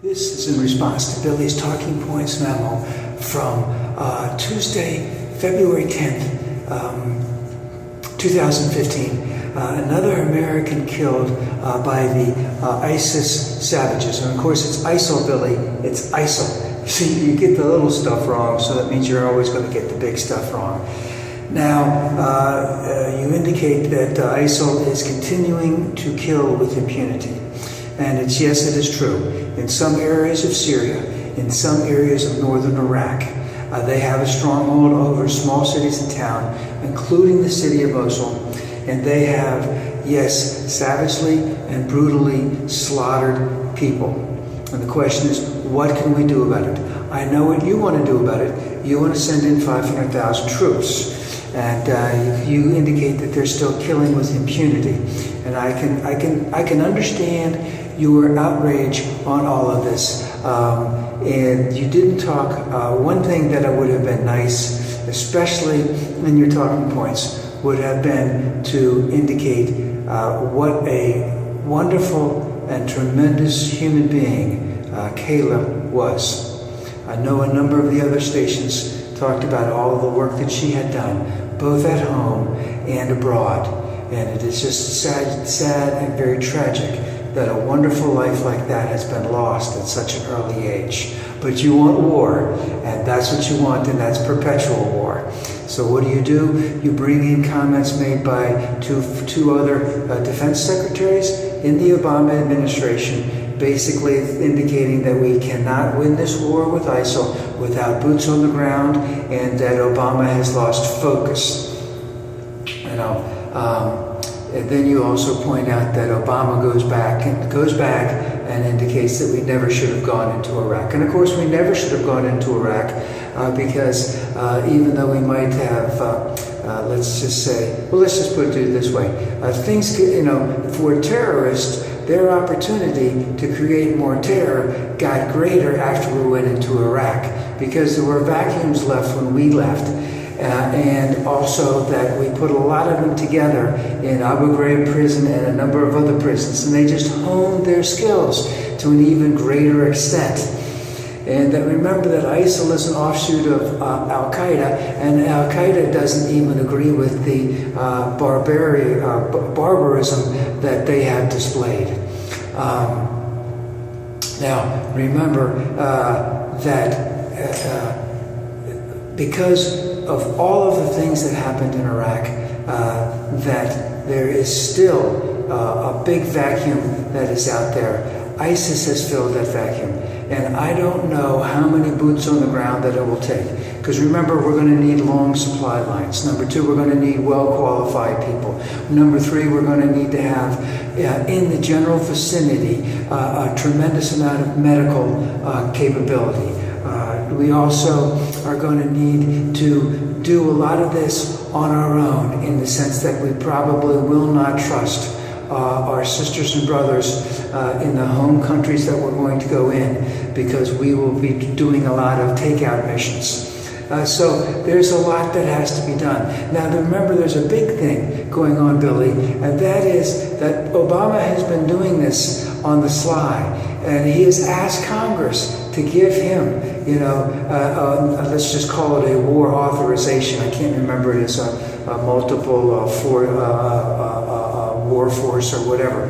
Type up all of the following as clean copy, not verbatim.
This is in response to Billy's Talking Points memo from Tuesday, February 10th, 2015. Another American killed by the ISIS savages. And of course, it's ISIL, Billy. It's ISIL. See, you get the little stuff wrong, so that means you're always going to get the big stuff wrong. Now, you indicate that ISIL is continuing to kill with impunity. And yes, it is true. In some areas of Syria, in some areas of northern Iraq, they have a stronghold over small cities and towns, including the city of Mosul. And they have, yes, savagely and brutally slaughtered people. And the question is, what can we do about it? I know what you want to do about it. You want to send in 500,000 troops. And you indicate that they're still killing with impunity. And I can understand your outrage on all of this. And you didn't talk, one thing that would have been nice, especially in your talking points, would have been to indicate what a wonderful and tremendous human being Kayla was. I know a number of the other stations talked about all of the work that she had done, both at home and abroad. And it is just sad and very tragic that a wonderful life like that has been lost at such an early age. But you want war, and that's what you want, and that's perpetual war. So what do? You bring in comments made by two other defense secretaries in the Obama administration, basically indicating that we cannot win this war with ISIL without boots on the ground, and that Obama has lost focus. And then you also point out that Obama goes back and indicates that we never should have gone into Iraq. And of course, we never should have gone into Iraq because even though we might have, let's just put it this way, for terrorists, their opportunity to create more terror got greater after we went into Iraq, because there were vacuums left when we left. And also that we put a lot of them together in Abu Ghraib prison and a number of other prisons, and they just honed their skills to an even greater extent. And remember that ISIL is an offshoot of Al-Qaeda, and Al-Qaeda doesn't even agree with the barbarism that they have displayed. Now, remember that because of all of the things that happened in Iraq, that there is still a big vacuum that is out there. ISIS has filled that vacuum. And I don't know how many boots on the ground that it will take. Because remember, we're going to need long supply lines. Number two, we're going to need well-qualified people. Number three, we're going to need to have, in the general vicinity, a tremendous amount of medical capability. We also are going to need to do a lot of this on our own, in the sense that we probably will not trust our sisters and brothers in the home countries that we're going to go in, because we will be doing a lot of takeout missions. So there's a lot that has to be done. Now remember, there's a big thing going on, Billy, and that is that Obama has been doing this on the sly, and he has asked Congress to give him, let's just call it a war authorization. I can't remember it as a multiple war force or whatever.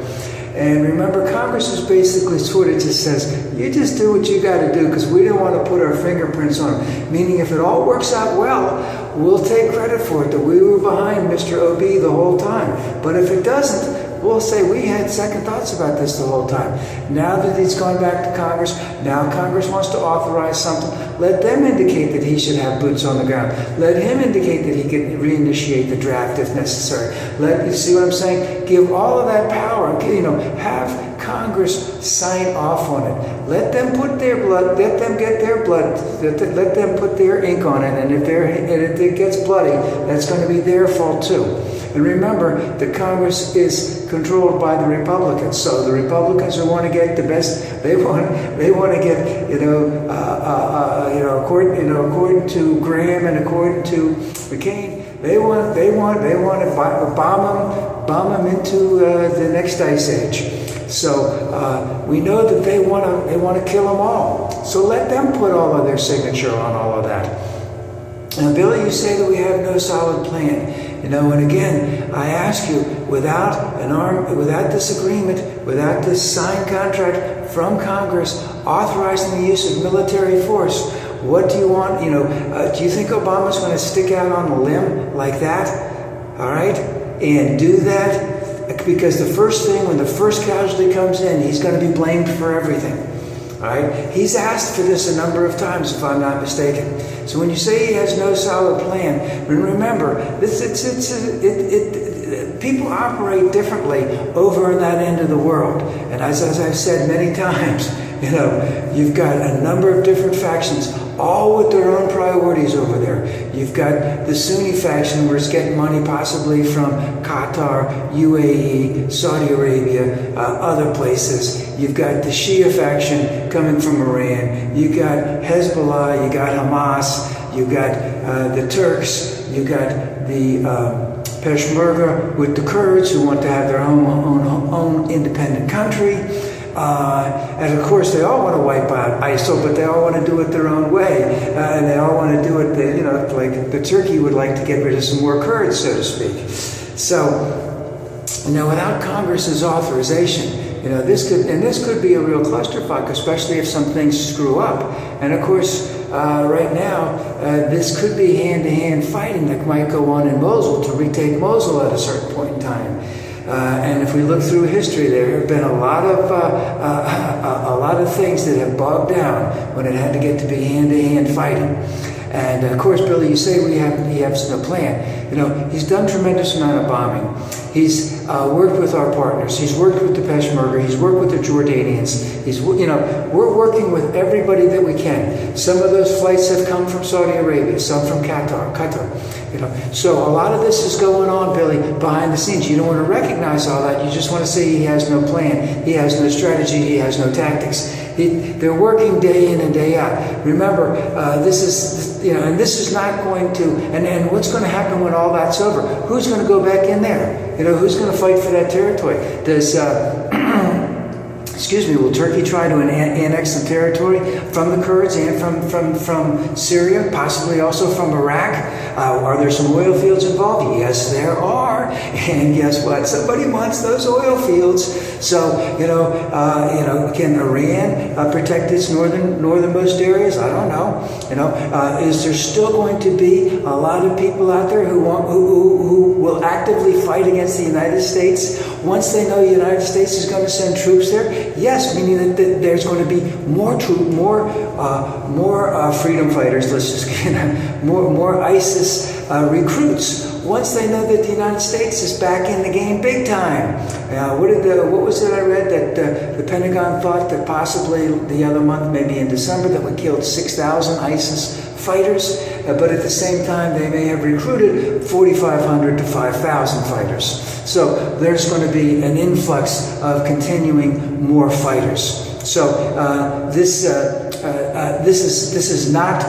And remember, Congress is basically sort of just says, you just do what you got to do, because we don't want to put our fingerprints on it. Meaning, if it all works out well, we'll take credit for it, that we were behind Mr. OB the whole time. But if it doesn't, we'll say we had second thoughts about this the whole time. Now that he's gone back to Congress, now Congress wants to authorize something. Let them indicate that he should have boots on the ground. Let him indicate that he can reinitiate the draft if necessary. You see what I'm saying? Give all of that power. Have Congress sign off on it. Let them put their blood. Let them get their blood. Let them put their ink on it. And if it gets bloody, that's going to be their fault too. And remember, the Congress is controlled by the Republicans. So the Republicans who want to get the best, they want to get, according to Graham and according to McCain, they want to bomb them into the next ice age. So we know that they want to kill them all. So let them put all of their signature on all of that. Now, Billy, you say that we have no solid plan. You know, and again, I ask you, without this agreement, without this signed contract from Congress authorizing the use of military force, what do you want? You know, do you think Obama's going to stick out on a limb like that? All right, and do that? Because the first thing, when the first casualty comes in, he's going to be blamed for everything. All right, he's asked for this a number of times, if I'm not mistaken. So when you say he has no solid plan, remember, people operate differently over in that end of the world. And as I've said many times, you know, you've got a number of different factions, all with their own priorities over there. You've got the Sunni faction, where it's getting money possibly from Qatar, UAE, Saudi Arabia, other places. You've got the Shia faction coming from Iran. You've got Hezbollah, you got Hamas, you've got the Turks, you've got the Peshmerga with the Kurds, who want to have their own independent country. And of course, they all want to wipe out ISIL, but they all want to do it their own way. And they all want to do it, you know, like the Turkey would like to get rid of some more Kurds, so to speak. So, you know, without Congress's authorization, you know, this could be a real clusterfuck, especially if some things screw up. And of course, right now, this could be hand-to-hand fighting that might go on in Mosul to retake Mosul at a certain point in time. And if we look through history, there have been a lot of things that have bogged down when it had to get to be hand-to-hand fighting. And of course, Billy, you say he has no plan. You know, he's done tremendous amount of bombing. He's worked with our partners. He's worked with the Peshmerga. He's worked with the Jordanians. We're working with everybody that we can. Some of those flights have come from Saudi Arabia, some from Qatar. You know, so a lot of this is going on, Billy, behind the scenes. You don't want to recognize all that. You just want to say he has no plan, he has no strategy, he has no tactics. They're working day in and day out. Remember, this is not going to. And what's going to happen when all that's over? Who's going to go back in there? You know, who's going to fight for that territory? Does excuse me, will Turkey try to annex some territory from the Kurds and from Syria, possibly also from Iraq? Are there some oil fields involved? Yes, there are. And guess what? Somebody wants those oil fields. So, can Iran protect its northernmost areas? I don't know. Is there still going to be a lot of people out there who will actively fight against the United States once they know the United States is going to send troops there? Yes, meaning that there's going to be more freedom fighters. Let's just more ISIS recruits once they know that the United States is back in the game big time. What was it I read that the Pentagon thought that possibly the other month, maybe in December, that we killed 6,000 ISIS fighters, but at the same time they may have recruited 4,500 to 5,000 fighters. So there's going to be an influx of continuing more fighters. So this is not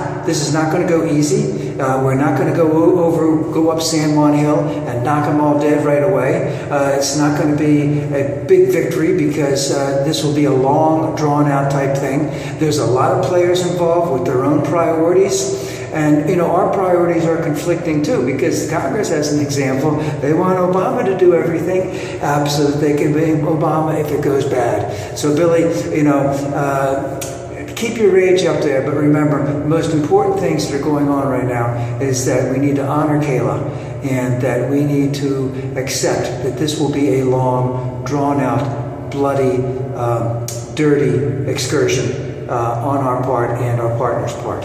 going to go easy. We're not going to go up San Juan Hill and knock them all dead right away. It's not going to be a big victory because this will be a long, drawn-out type thing. There's a lot of players involved with their own priorities. And, our priorities are conflicting too, because Congress, as an example, they want Obama to do everything so that they can blame Obama if it goes bad. So, Billy, keep your rage up there, but remember, the most important things that are going on right now is that we need to honor Kayla, and that we need to accept that this will be a long, drawn-out, bloody, dirty excursion on our part and our partner's part.